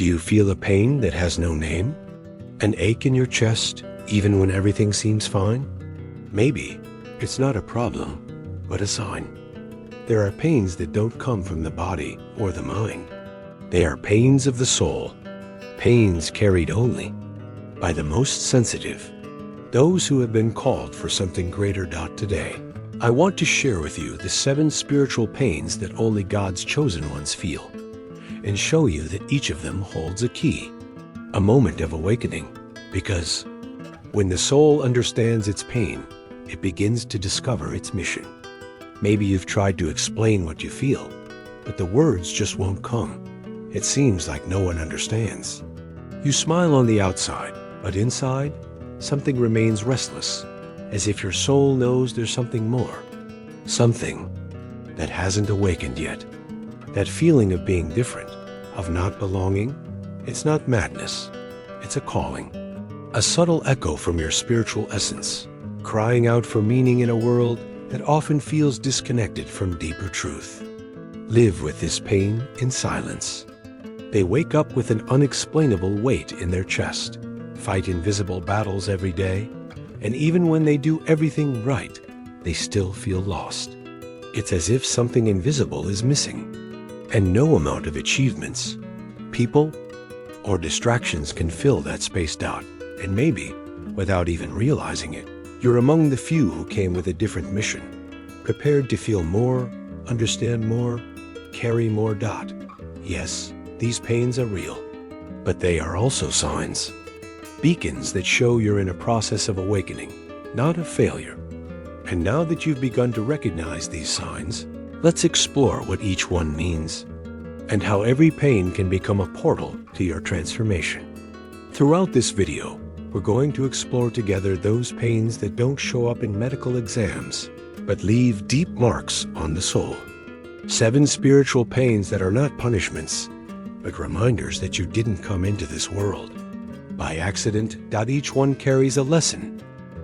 Do you feel a pain that has no name? An ache in your chest, even when everything seems fine? Maybe it's not a problem, but a sign. There are pains that don't come from the body or the mind. They are pains of the soul, pains carried only by the most sensitive, those who have been called for something greater. Today, I want to share with you the 7 spiritual pains that only God's chosen ones feel, and show you that each of them holds a key, a moment of awakening, because when the soul understands its pain, it begins to discover its mission. Maybe you've tried to explain what you feel, but the words just won't come. It seems like no one understands. You smile on the outside, but inside, something remains restless, as if your soul knows there's something more, something that hasn't awakened yet. That feeling of being different, of not belonging, it's not madness, it's a calling, a subtle echo from your spiritual essence, crying out for meaning in a world that often feels disconnected from deeper truth. Live with this pain in silence. They wake up with an unexplainable weight in their chest, fight invisible battles every day, and even when they do everything right, they still feel lost. It's as if something invisible is missing, and no amount of achievements, people, or distractions can fill that spaced out. And maybe, without even realizing it, you're among the few who came with a different mission, prepared to feel more, understand more, carry more. Yes, these pains are real, but they are also signs, beacons that show you're in a process of awakening, not of failure. And now that you've begun to recognize these signs, let's explore what each one means, and how every pain can become a portal to your transformation. Throughout this video, we're going to explore together those pains that don't show up in medical exams, but leave deep marks on the soul. 7 spiritual pains that are not punishments, but reminders that you didn't come into this world by accident. Each one carries a lesson,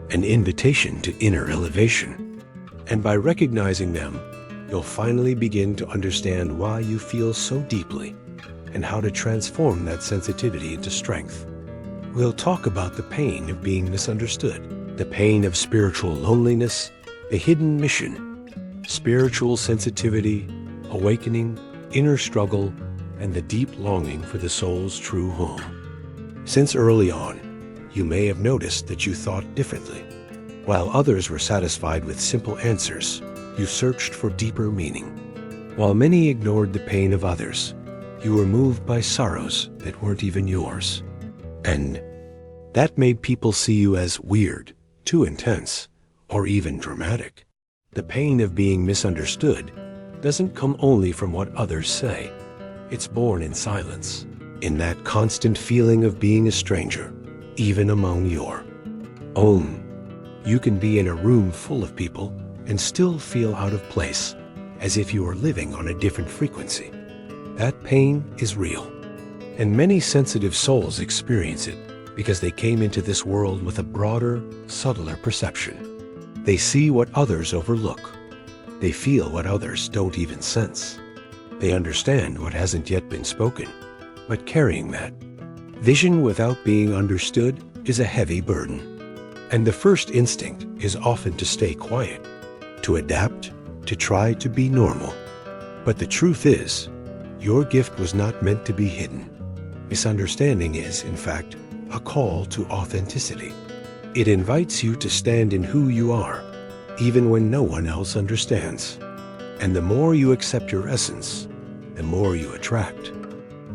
an invitation to inner elevation. And by recognizing them, you'll finally begin to understand why you feel so deeply and how to transform that sensitivity into strength. We'll talk about the pain of being misunderstood, the pain of spiritual loneliness, the hidden mission, spiritual sensitivity, awakening, inner struggle, and the deep longing for the soul's true home. Since early on, you may have noticed that you thought differently. While others were satisfied with simple answers, you searched for deeper meaning. While many ignored the pain of others, you were moved by sorrows that weren't even yours. And that made people see you as weird, too intense, or even dramatic. The pain of being misunderstood doesn't come only from what others say. It's born in silence, in that constant feeling of being a stranger, even among your own. You can be in a room full of people and still feel out of place, as if you were living on a different frequency. That pain is real, and many sensitive souls experience it because they came into this world with a broader, subtler perception. They see what others overlook. They feel what others don't even sense. They understand what hasn't yet been spoken, but carrying that vision without being understood is a heavy burden. And the first instinct is often to stay quiet, to adapt, to try to be normal. But the truth is, your gift was not meant to be hidden. Misunderstanding is, in fact, a call to authenticity. It invites you to stand in who you are, even when no one else understands. And the more you accept your essence, the more you attract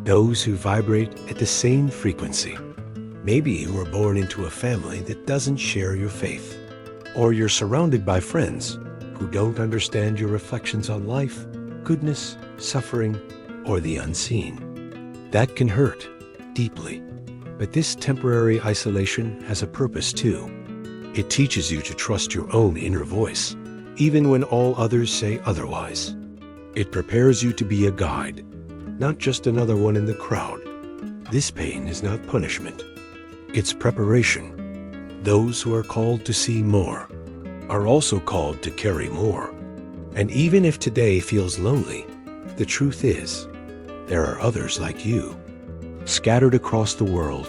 those who vibrate at the same frequency. Maybe you were born into a family that doesn't share your faith, or you're surrounded by friends who don't understand your reflections on life, goodness, suffering, or the unseen. That can hurt deeply, but this temporary isolation has a purpose too. It teaches you to trust your own inner voice, even when all others say otherwise. It prepares you to be a guide, not just another one in the crowd. This pain is not punishment. It's preparation. Those who are called to see more are also called to carry more. And even if today feels lonely, the truth is, there are others like you. scattered across the world,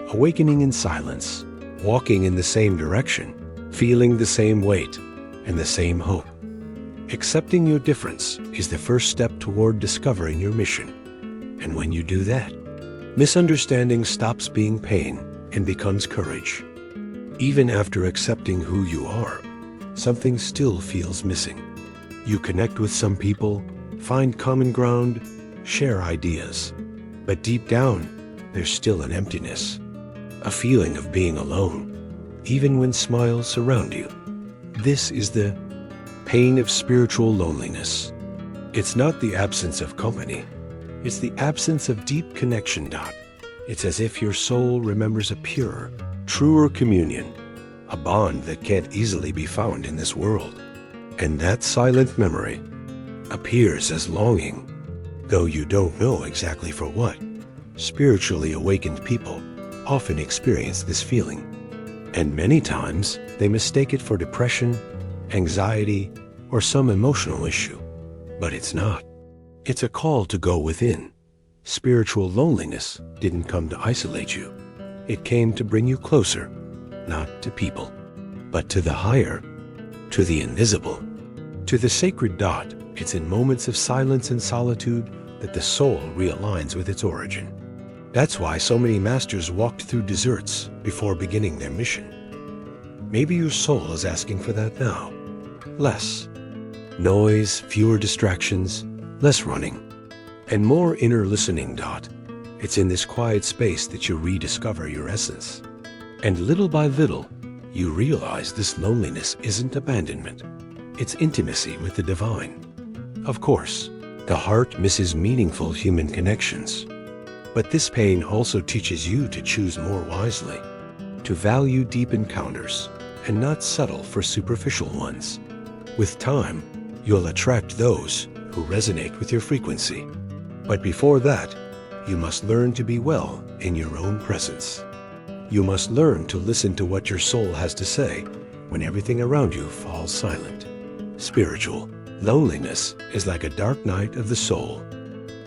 awakening in silence, walking in the same direction, feeling the same weight and the same hope. Accepting your difference is the first step toward discovering your mission. And when you do that, misunderstanding stops being pain and becomes courage. Even after accepting who you are, something still feels missing. You connect with some people, find common ground, share ideas. But deep down, there's still an emptiness, a feeling of being alone, even when smiles surround you. This is the pain of spiritual loneliness. It's not the absence of company. It's the absence of deep connection. It's as if your soul remembers a purer, truer communion, a bond that can't easily be found in this world. And that silent memory appears as longing, though you don't know exactly for what. Spiritually awakened people often experience this feeling, and many times they mistake it for depression, anxiety, or some emotional issue. But it's not. It's a call to go within. Spiritual loneliness didn't come to isolate you. It came to bring you closer, not to people, but to the higher, to the invisible, to the sacred dot. It's in moments of silence and solitude that the soul realigns with its origin. That's why so many masters walked through deserts before beginning their mission. Maybe your soul is asking for that now. Less noise, fewer distractions, less running, and more inner listening. It's in this quiet space that you rediscover your essence. And little by little, you realize this loneliness isn't abandonment. It's intimacy with the divine. Of course, the heart misses meaningful human connections. But this pain also teaches you to choose more wisely, to value deep encounters and not settle for superficial ones. With time, you'll attract those who resonate with your frequency. But before that, you must learn to be well in your own presence. You must learn to listen to what your soul has to say when everything around you falls silent. Spiritual loneliness is like a dark night of the soul.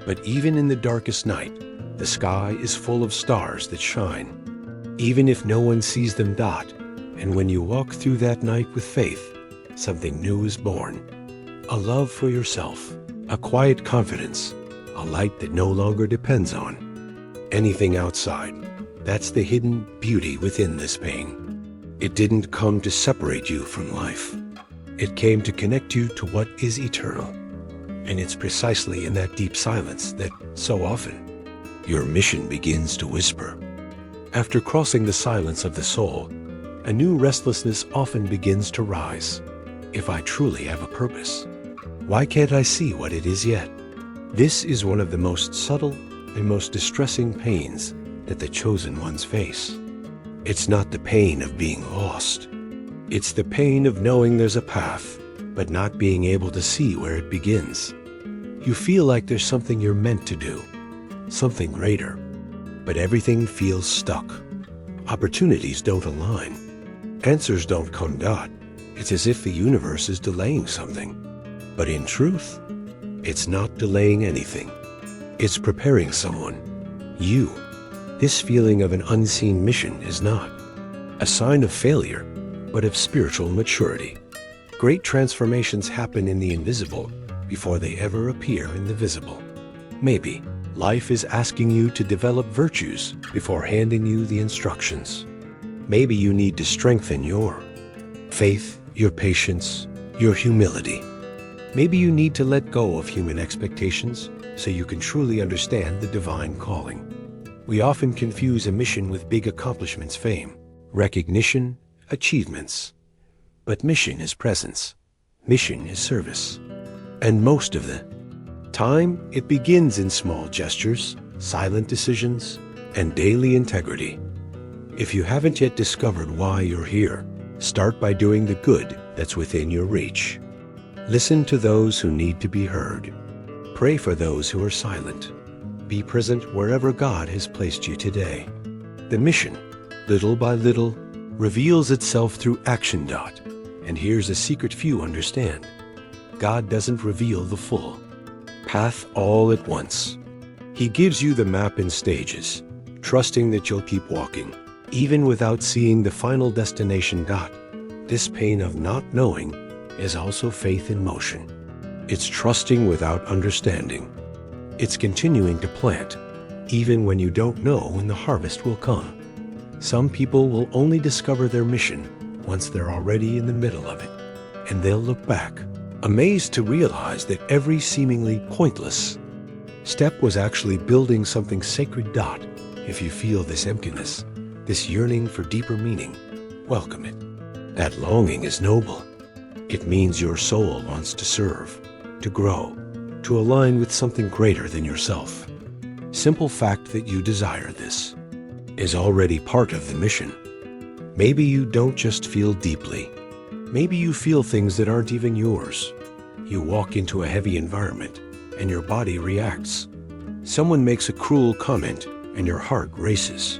But even in the darkest night, the sky is full of stars that shine, even if no one sees them. And when you walk through that night with faith, something new is born. A love for yourself, a quiet confidence, a light that no longer depends on anything outside. That's the hidden beauty within this pain. It didn't come to separate you from life. It came to connect you to what is eternal. And it's precisely in that deep silence that, so often, your mission begins to whisper. After crossing the silence of the soul, a new restlessness often begins to rise. If I truly have a purpose, why can't I see what it is yet? This is one of the most subtle and most distressing pains that the chosen ones face. It's not the pain of being lost. It's the pain of knowing there's a path, but not being able to see where it begins. You feel like there's something you're meant to do, something greater, but everything feels stuck. Opportunities don't align. Answers don't come. It's as if the universe is delaying something. But in truth, it's not delaying anything. It's preparing someone. You. This feeling of an unseen mission is not a sign of failure, but of spiritual maturity. Great transformations happen in the invisible before they ever appear in the visible. Maybe life is asking you to develop virtues before handing you the instructions. Maybe you need to strengthen your faith, your patience, your humility. Maybe you need to let go of human expectations so you can truly understand the divine calling. We often confuse a mission with big accomplishments, fame, recognition, achievements. But mission is presence. Mission is service. And most of the time, it begins in small gestures, silent decisions, and daily integrity. If you haven't yet discovered why you're here, start by doing the good that's within your reach. Listen to those who need to be heard. Pray for those who are silent. Be present wherever God has placed you today. The mission, little by little, reveals itself through action. And here's a secret few understand. God doesn't reveal the full path all at once. He gives you the map in stages, trusting that you'll keep walking, even without seeing the final destination dot. This pain of not knowing is also faith in motion. It's trusting without understanding. It's continuing to plant, even when you don't know when the harvest will come. Some people will only discover their mission once they're already in the middle of it, and they'll look back, amazed to realize that every seemingly pointless step was actually building something sacred. If you feel this emptiness, this yearning for deeper meaning, welcome it. That longing is noble. It means your soul wants to serve, to grow, to align with something greater than yourself. Simple fact that you desire this is already part of the mission. Maybe you don't just feel deeply. Maybe you feel things that aren't even yours. You walk into a heavy environment and your body reacts. Someone makes a cruel comment and your heart races.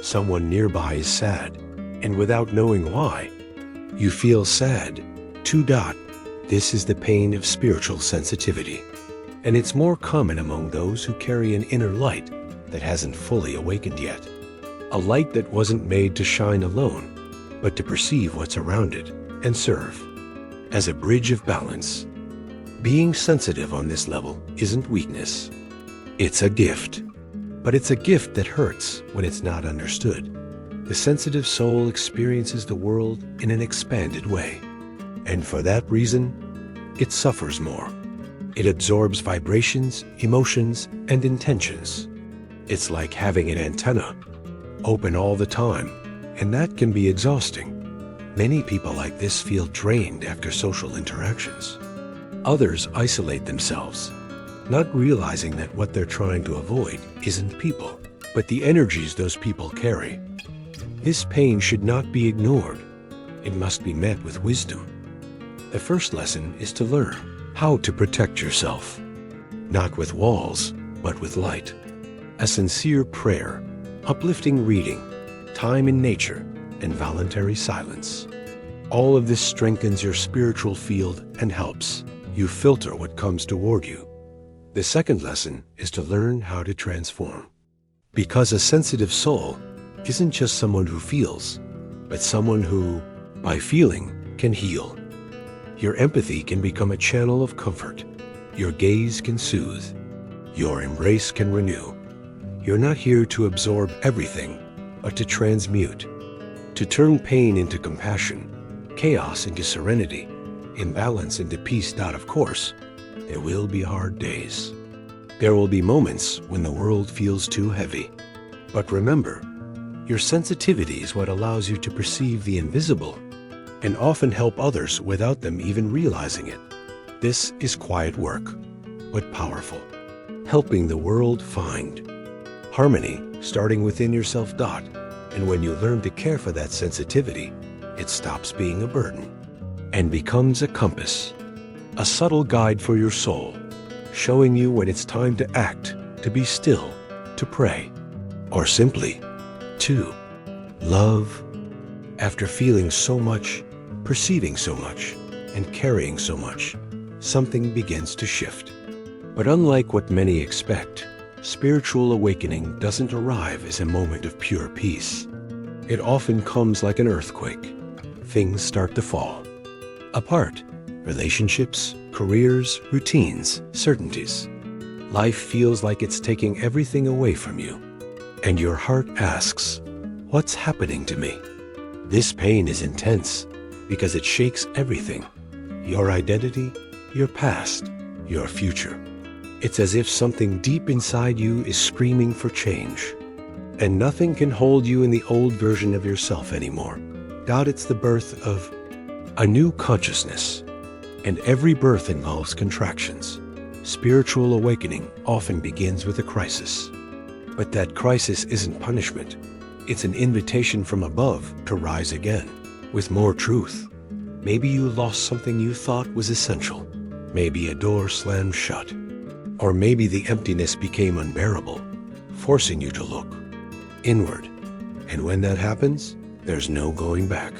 Someone nearby is sad, and without knowing why, you feel sad. This is the pain of spiritual sensitivity, and it's more common among those who carry an inner light that hasn't fully awakened yet. A light that wasn't made to shine alone, but to perceive what's around it and serve as a bridge of balance. Being sensitive on this level isn't weakness. It's a gift. But it's a gift that hurts when it's not understood. The sensitive soul experiences the world in an expanded way. And for that reason, it suffers more. It absorbs vibrations, emotions, and intentions. It's like having an antenna open all the time, and that can be exhausting. Many people like this feel drained after social interactions. Others isolate themselves, not realizing that what they're trying to avoid isn't people, but the energies those people carry. This pain should not be ignored. It must be met with wisdom. The first lesson is to learn how to protect yourself, not with walls, but with light. A sincere prayer, uplifting reading, time in nature, and voluntary silence. All of this strengthens your spiritual field and helps you filter what comes toward you. The second lesson is to learn how to transform. Because a sensitive soul isn't just someone who feels, but someone who, by feeling, can heal. Your empathy can become a channel of comfort. Your gaze can soothe. Your embrace can renew. You're not here to absorb everything, but to transmute, to turn pain into compassion, chaos into serenity, imbalance into peace. Of course, there will be hard days. There will be moments when the world feels too heavy. But remember, your sensitivity is what allows you to perceive the invisible and often help others without them even realizing it. This is quiet work, but powerful, helping the world find harmony starting within yourself. And when you learn to care for that sensitivity, it stops being a burden and becomes a compass, a subtle guide for your soul, showing you when it's time to act, to be still, to pray, or simply to love. After feeling so much, perceiving so much, and carrying so much, something begins to shift. But unlike what many expect, spiritual awakening doesn't arrive as a moment of pure peace. It often comes like an earthquake. Things start to fall apart. Relationships, careers, routines, certainties. Life feels like it's taking everything away from you. And your heart asks, what's happening to me? This pain is intense because it shakes everything. Your identity, your past, your future. It's as if something deep inside you is screaming for change. And nothing can hold you in the old version of yourself anymore. It's the birth of a new consciousness. And every birth involves contractions. Spiritual awakening often begins with a crisis. But that crisis isn't punishment. It's an invitation from above to rise again, with more truth. Maybe you lost something you thought was essential. Maybe a door slammed shut. Or maybe the emptiness became unbearable, forcing you to look inward. And when that happens, there's no going back.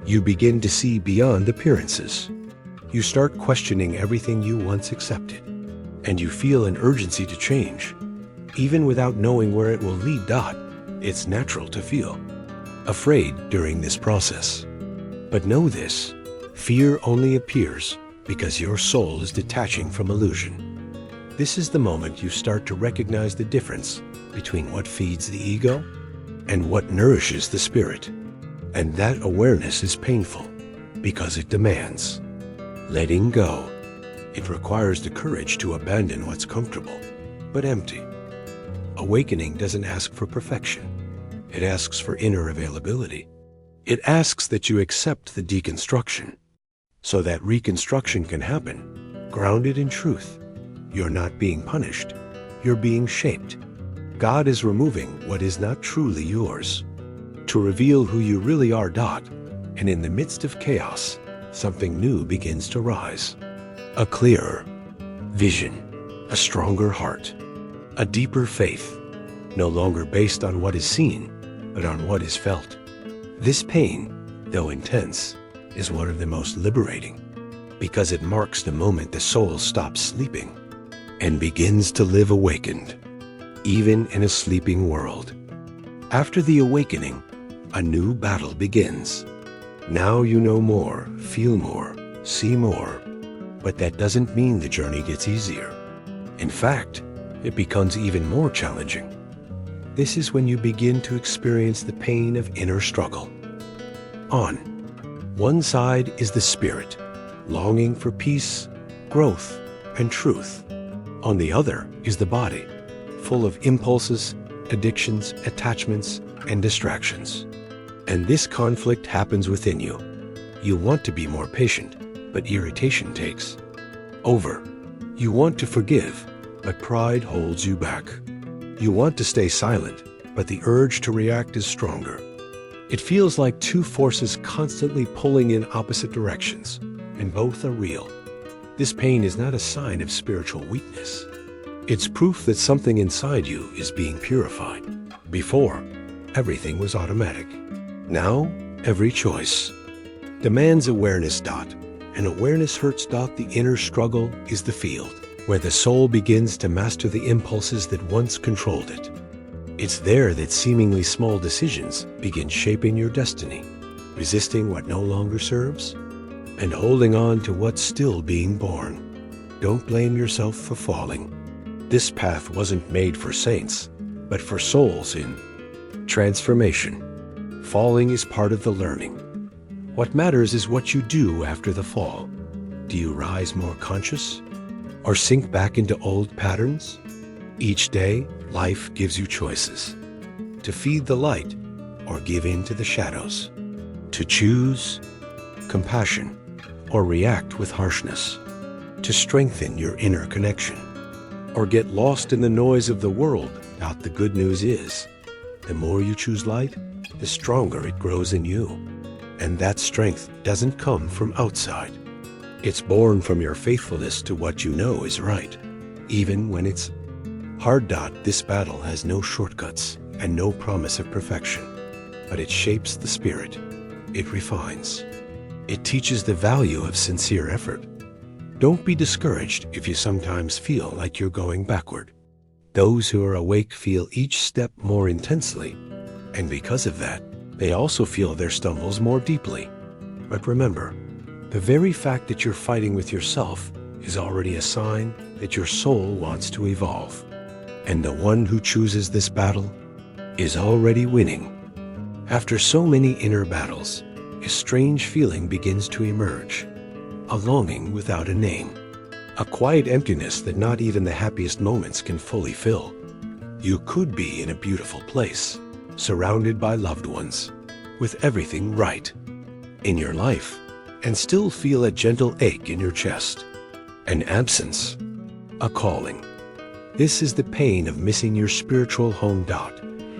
You begin to see beyond appearances. You start questioning everything you once accepted. And you feel an urgency to change, Even without knowing where it will lead, dot, it's natural to feel afraid during this process. But know this, fear only appears because your soul is detaching from illusion. This is the moment you start to recognize the difference between what feeds the ego and what nourishes the spirit. And that awareness is painful because it demands letting go. It requires the courage to abandon what's comfortable but empty. Awakening doesn't ask for perfection. It asks for inner availability. It asks that you accept the deconstruction so that reconstruction can happen, grounded in truth. You're not being punished. You're being shaped. God is removing what is not truly yours to reveal who you really are, dot. And in the midst of chaos, something new begins to rise. A clearer vision, a stronger heart, a deeper faith, no longer based on what is seen, but on what is felt. This pain, though intense, is one of the most liberating because it marks the moment the soul stops sleeping and begins to live awakened, even in a sleeping world. After the awakening, a new battle begins. Now you know more, feel more, see more, but that doesn't mean the journey gets easier. In fact, it becomes even more challenging. This is when you begin to experience the pain of inner struggle. On one side is the spirit, longing for peace, growth, and truth. On the other is the body, full of impulses, addictions, attachments, and distractions. And this conflict happens within you. You want to be more patient, but irritation takes over. You want to forgive, but pride holds you back. You want to stay silent, but the urge to react is stronger. It feels like two forces constantly pulling in opposite directions, and both are real. This pain is not a sign of spiritual weakness. It's proof that something inside you is being purified. Before, everything was automatic. Now, every choice demands awareness, dot. And awareness hurts, dot. The inner struggle is the field where the soul begins to master the impulses that once controlled it. It's there that seemingly small decisions begin shaping your destiny, resisting what no longer serves and holding on to what's still being born. Don't blame yourself for falling. This path wasn't made for saints, but for souls in transformation. Falling is part of the learning. What matters is what you do after the fall. Do you rise more conscious or sink back into old patterns? Each day, life gives you choices. To feed the light or give in to the shadows. To choose compassion or react with harshness. To strengthen your inner connection or get lost in the noise of the world. The good news is, the more you choose light, the stronger it grows in you. And that strength doesn't come from outside. It's born from your faithfulness to what you know is right, even when it's hard. This battle has no shortcuts and no promise of perfection, but it shapes the spirit. It refines. It teaches the value of sincere effort. Don't be discouraged if you sometimes feel like you're going backward. Those who are awake feel each step more intensely, and because of that, they also feel their stumbles more deeply. But remember, the very fact that you're fighting with yourself is already a sign that your soul wants to evolve. And the one who chooses this battle is already winning. After so many inner battles, a strange feeling begins to emerge. A longing without a name. A quiet emptiness that not even the happiest moments can fully fill. You could be in a beautiful place, surrounded by loved ones, with everything right in your life, and still feel a gentle ache in your chest. An absence, a calling. This is the pain of missing your spiritual home.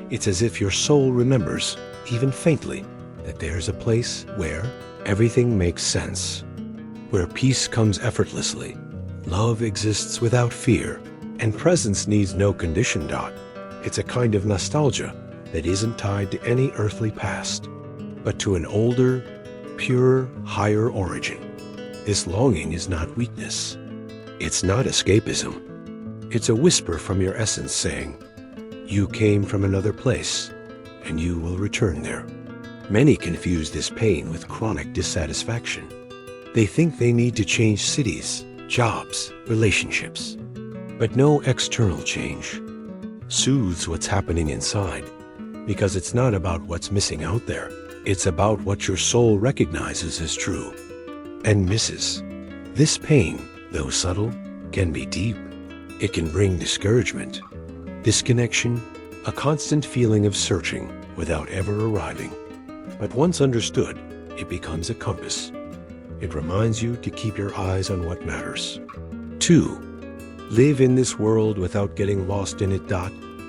It's as if your soul remembers, even faintly, that there's a place where everything makes sense, where peace comes effortlessly, love exists without fear, and presence needs no condition. It's a kind of nostalgia that isn't tied to any earthly past, but to an older, pure, higher origin. This longing is not weakness. It's not escapism. It's a whisper from your essence saying, you came from another place, and you will return there. Many confuse this pain with chronic dissatisfaction. They think they need to change cities, jobs, relationships. But no external change soothes what's happening inside, because it's not about what's missing out there. It's about what your soul recognizes as true and misses. This pain, though subtle, can be deep. It can bring discouragement, disconnection, a constant feeling of searching without ever arriving. But once understood, it becomes a compass. It reminds you to keep your eyes on what matters. 2. Live in this world without getting lost in it.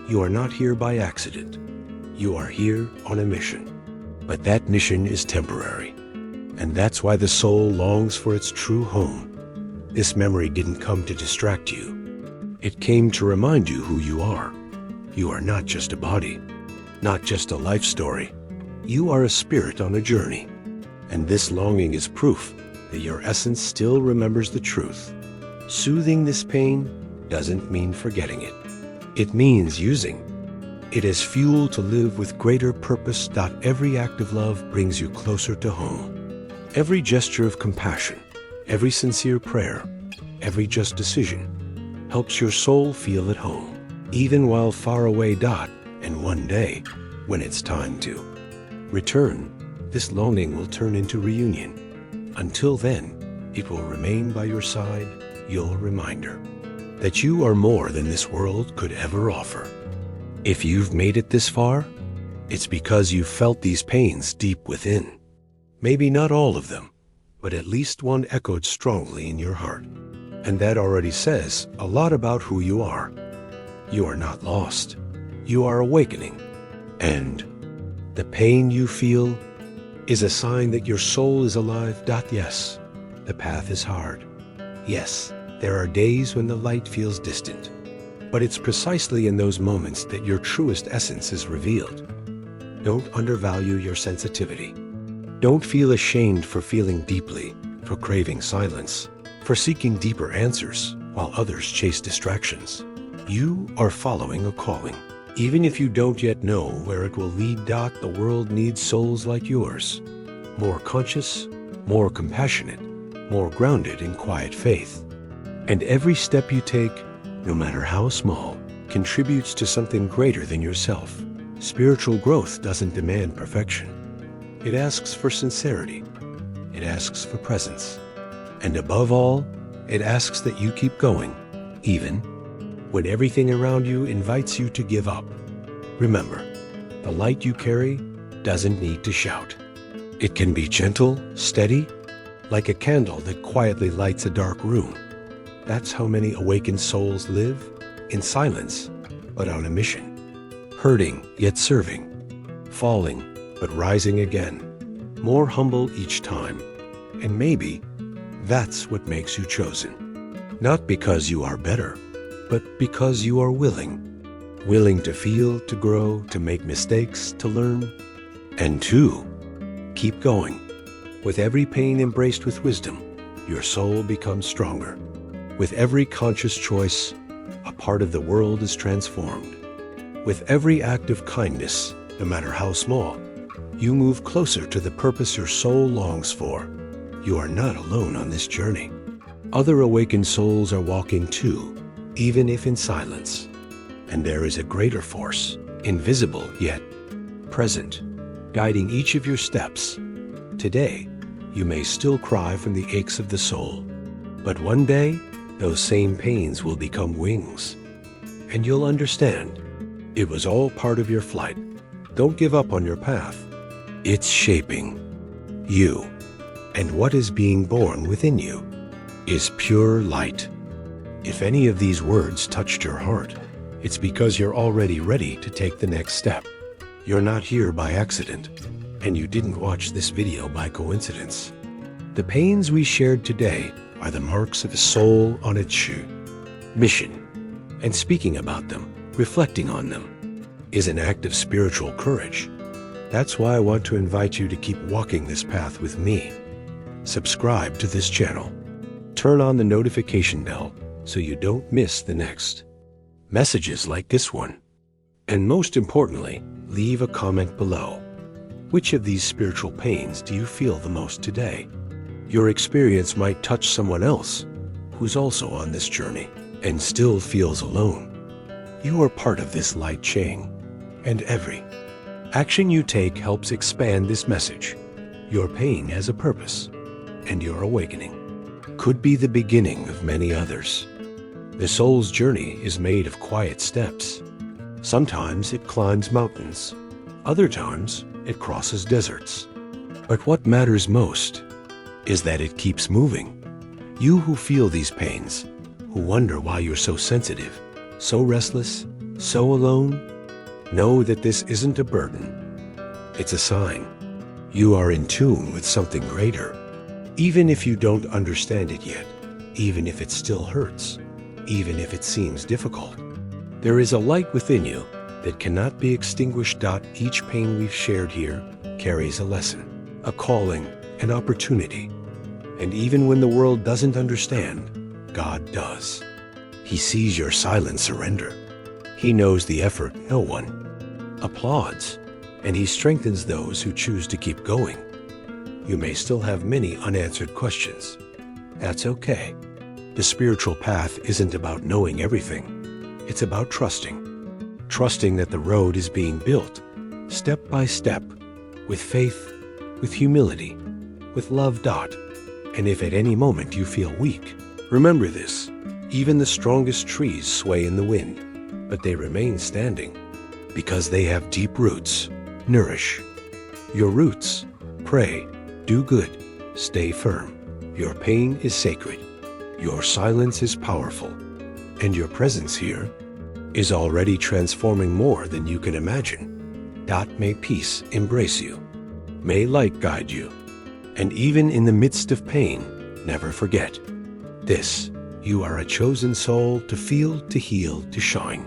You are not here by accident. You are here on a mission. But that mission is temporary. And that's why the soul longs for its true home. This memory didn't come to distract you. It came to remind you who you are. You are not just a body, not just a life story. You are a spirit on a journey. And this longing is proof that your essence still remembers the truth. Soothing this pain doesn't mean forgetting it. It means using it as fuel to live with greater purpose. Every act of love brings you closer to home. Every gesture of compassion, every sincere prayer, every just decision helps your soul feel at home, even while far away. And one day, when it's time to return, this longing will turn into reunion. Until then, it will remain by your side, your reminder that you are more than this world could ever offer. If you've made it this far, it's because you've felt these pains deep within. Maybe not all of them, but at least one echoed strongly in your heart. And that already says a lot about who you are. You are not lost. You are awakening. And the pain you feel is a sign that your soul is alive. Yes, the path is hard. Yes, there are days when the light feels distant. But it's precisely in those moments that your truest essence is revealed. Don't undervalue your sensitivity. Don't feel ashamed for feeling deeply, for craving silence, for seeking deeper answers while others chase distractions. You are following a calling. Even if you don't yet know where it will lead. The world needs souls like yours. More conscious, more compassionate, more grounded in quiet faith. And every step you take, no matter how small, contributes to something greater than yourself. Spiritual growth doesn't demand perfection. It asks for sincerity. It asks for presence. And above all, it asks that you keep going, even when everything around you invites you to give up. Remember, the light you carry doesn't need to shout. It can be gentle, steady, like a candle that quietly lights a dark room. That's how many awakened souls live, in silence, but on a mission. Hurting, yet serving. Falling, but rising again. More humble each time. And maybe that's what makes you chosen. Not because you are better, but because you are willing. Willing to feel, to grow, to make mistakes, to learn, and to keep going. With every pain embraced with wisdom, your soul becomes stronger. With every conscious choice, a part of the world is transformed. With every act of kindness, no matter how small, you move closer to the purpose your soul longs for. You are not alone on this journey. Other awakened souls are walking too, even if in silence. And there is a greater force, invisible yet present, guiding each of your steps. Today, you may still cry from the aches of the soul, but one day, those same pains will become wings. And you'll understand, it was all part of your flight. Don't give up on your path. It's shaping you. And what is being born within you is pure light. If any of these words touched your heart, it's because you're already ready to take the next step. You're not here by accident, and you didn't watch this video by coincidence. The pains we shared today are the marks of a soul on its mission. And speaking about them, reflecting on them, is an act of spiritual courage. That's why I want to invite you to keep walking this path with me. Subscribe to this channel. Turn on the notification bell so you don't miss the next messages like this one. And most importantly, leave a comment below. Which of these spiritual pains do you feel the most today? Your experience might touch someone else who's also on this journey and still feels alone. You are part of this light chain, and every action you take helps expand this message. Your pain has a purpose, and your awakening could be the beginning of many others. The soul's journey is made of quiet steps. Sometimes it climbs mountains, other times it crosses deserts. But what matters most is that it keeps moving. You who feel these pains, who wonder why you're so sensitive, so restless, so alone, know that this isn't a burden. It's a sign. You are in tune with something greater. Even if you don't understand it yet, even if it still hurts, even if it seems difficult, there is a light within you that cannot be extinguished. Each pain we've shared here carries a lesson, a calling, an opportunity. And even when the world doesn't understand, God does. He sees your silent surrender. He knows the effort no one applauds, and He strengthens those who choose to keep going. You may still have many unanswered questions. That's okay. The spiritual path isn't about knowing everything. It's about trusting. Trusting that the road is being built, step by step, with faith, with humility, with love. And if at any moment you feel weak, remember this. Even the strongest trees sway in the wind, but they remain standing because they have deep roots. Nourish your roots. Pray. Do good. Stay firm. Your pain is sacred. Your silence is powerful. And your presence here is already transforming more than you can imagine. May peace embrace you. May light guide you. And even in the midst of pain, never forget this: you are a chosen soul to feel, to heal, to shine.